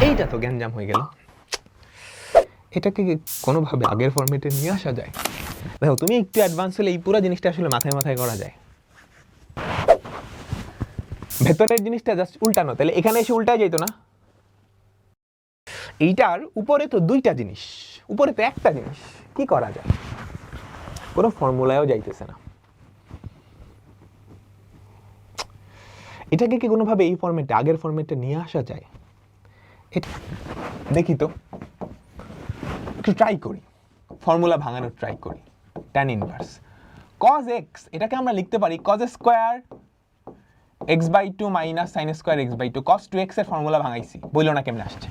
এইটা তো গ্যাঞ্জাম হয়ে গেল। এটাকে কোনোভাবে আগের ফরম্যাটে নিয়ে আসা যায়? দেখো তুমি একটু অ্যাডভান্স হলে এই পুরো জিনিসটা আসলে মাথায় মাথায় করা যায়। ভেতরের জিনিসটা জাস্ট উল্টানো, তাহলে এখানে এসে উল্টায় যেত না? এইটার উপরে তো দুইটা জিনিস, উপরে তো একটা জিনিস, কি করা যায়? কোনো ফর্মুলায়ও যাইতেছে না। এটাকে কি কোনোভাবে এই ফরম্যাটে আগের ফরম্যাটে নিয়ে আসা যায়? দেখি তো, একটু ট্রাই করি, ফর্মুলা ভাঙানোর ট্রাই করি। tan ইনভার্স cos x, এটাকে আমরা লিখতে পারি cos square x/2 minus sin square x/2। cos 2x এর ফর্মুলা ভাঙাইছি, বললো না কেমনে আসছে।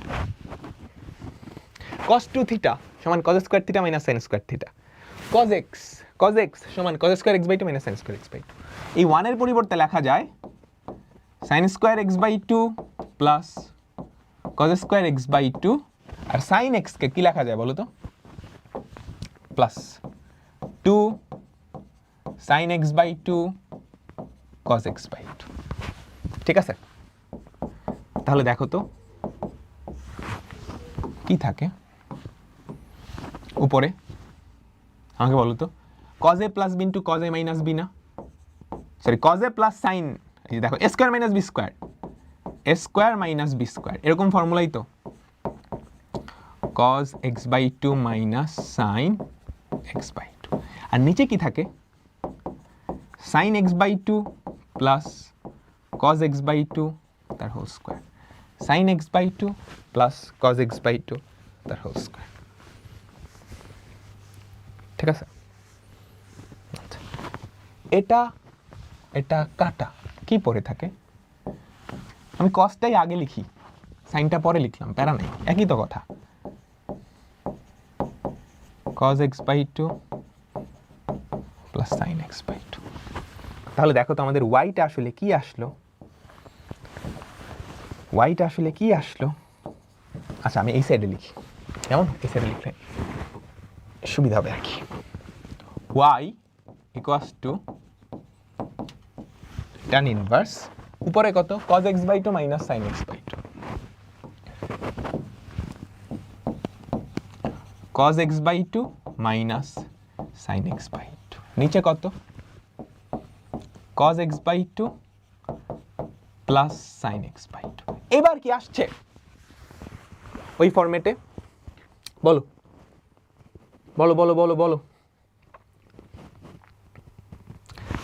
cos 2 থিটা সমান cos square theta minus sin square theta. cos x সমান cos square x/2 minus sin square x/2। এই 1 এর পরিবর্তে লেখা যায় sin square x/2 plus cos square x/2, আর sin x কে কি লেখা যায় বলো তো? Plus 2 sin x/2 cos x/2। ঠিক আছে, তাহলে দেখো তো কি থাকে উপরে, আমাকে বলো তো। cos a plus b into cos a minus b না, sorry cos a plus sign, এই দেখো a square minus b square, a square minus b square, এরকম ফর্মুলাই তো। cos x/2 minus sin x/2, আর নিচে কি থাকে? sin x/2 plus cos x/2 তার whole square, sin x/2 plus cos x/2 তার whole square. ঠিক আছে, এটা এটা কাটা কি পরে থাকে? আমি cosটাই আগে লিখি, সাইনটা পরে লিখলাম, প্যারা নাই, একই তো কথা। cos x/2 plus sin x/2। তাহলে দেখো তো আমাদের yটা আসলে কি আসলো, yটা আসলে কি আসলো। আচ্ছা আমি এই সাইডে লিখি, কেমন? এই সাইডে লিখলে সুবিধা হবে আর কি। y equals to tan inverse, উপরে কত? cos x/2 minus sin x/2, cos x/2 minus sin x/2, নিচে কত? cos x/2 plus sin x/2। এবার কি আসছে ওই ফরম্যাটে? বলো বলো বলো বলো বলো।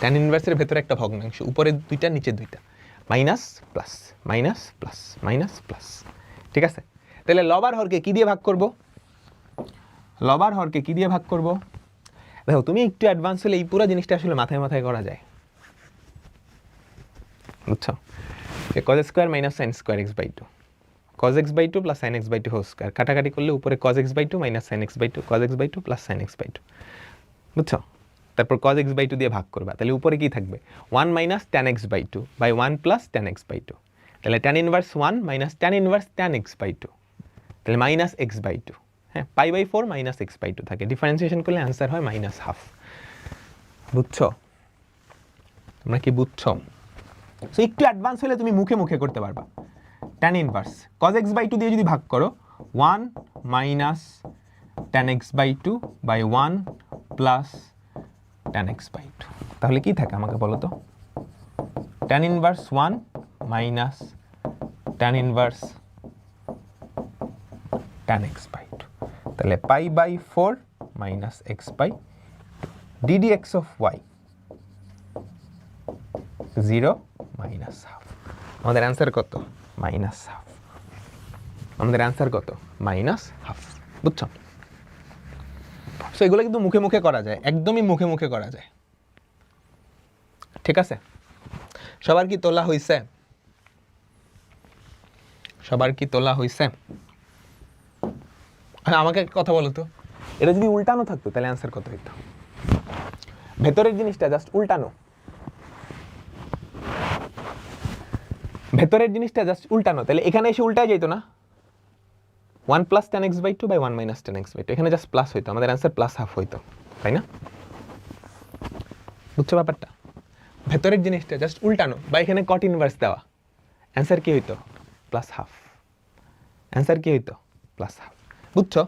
tan ইনভার্সের ভেতরে একটা ভগ্নাংশ, উপরে দুইটা নিচে দুইটা, minus plus minus plus minus plus. ঠিক আছে, তাহলে লব আর হরকে কি দিয়ে ভাগ করব? লব আর হরকে কি দিয়ে ভাগ করব? দেখো তুমি একটু অ্যাডভান্স হলে এই পুরো জিনিসটা আসলে মাথায় মাথায় করা যায়, বুঝছো? cos square minus sin square x/2, cos x/2 plus sin x/2 whole square, কাটাকাটি করলে উপরে cos x/2 minus sin x/2, cos x/2 plus sin x/2, বুঝছো? তারপর cos x/2 দিয়ে ভাগ করবা, তাহলে উপরে কি থাকবে? 1 minus tan x/2 by 1 plus tan x/2, তাহলে tan inverse 1 minus tan inverse tan x/2, তাহলে মাইনাস x/2। হ্যাঁ, π/4 মাইনাস x/2 থাকে, ডিফারেন্সিয়েশন করলে অ্যান্সার হয় মাইনাস হাফ। বুঝছো? তোমরা কি বুঝছো? সো একটু অ্যাডভান্স হলে তুমি মুখে মুখে করতে পারবা। tan ইনভার্স cos x/2 দিয়ে যদি ভাগ করো, 1 minus tan x/2 by 1 plus tan x/2, তাহলে কি থাকে আমাকে বলো তো? tan inverse 1 minus tan inverse tan x/2, তাহলে π/4 minus x/2 ddx of y 0 minus half. আমাদের অ্যান্সার কত? Minus half. আমাদের অ্যান্সার কত? Minus half. বুঝছো? সো এগুলো কিন্তু মুখে মুখে করা যায়, একদমই মুখে মুখে করা যায়। ঠিক আছে, সবার কি তোলা হইছে? সবার কি তোলা হইছে? আমাকে কথা বলো তো, এটা যদি উল্টানো থাকতো তাহলে অ্যান্সার কত হইতো? ভেতরের জিনিসটা জাস্ট উল্টানো, ভেতরের জিনিসটা জাস্ট উল্টানো, তাহলে এখানে এসে উল্টায় যেত না? 1 plus tan x/2 by 1 minus tan x/2, এখানে জাস্ট প্লাস হইতো, আমাদের অ্যান্সার প্লাস হাফ হইতো, তাই না? বুঝছো ব্যাপারটা? ভেতরের জিনিসটা জাস্ট উল্টানো বা এখানে cot ইনভার্স দেওয়া, অ্যান্সার কি হইতো? Plus half. অ্যান্সার কি হইতো প্লাস হাফ। বুঝছো?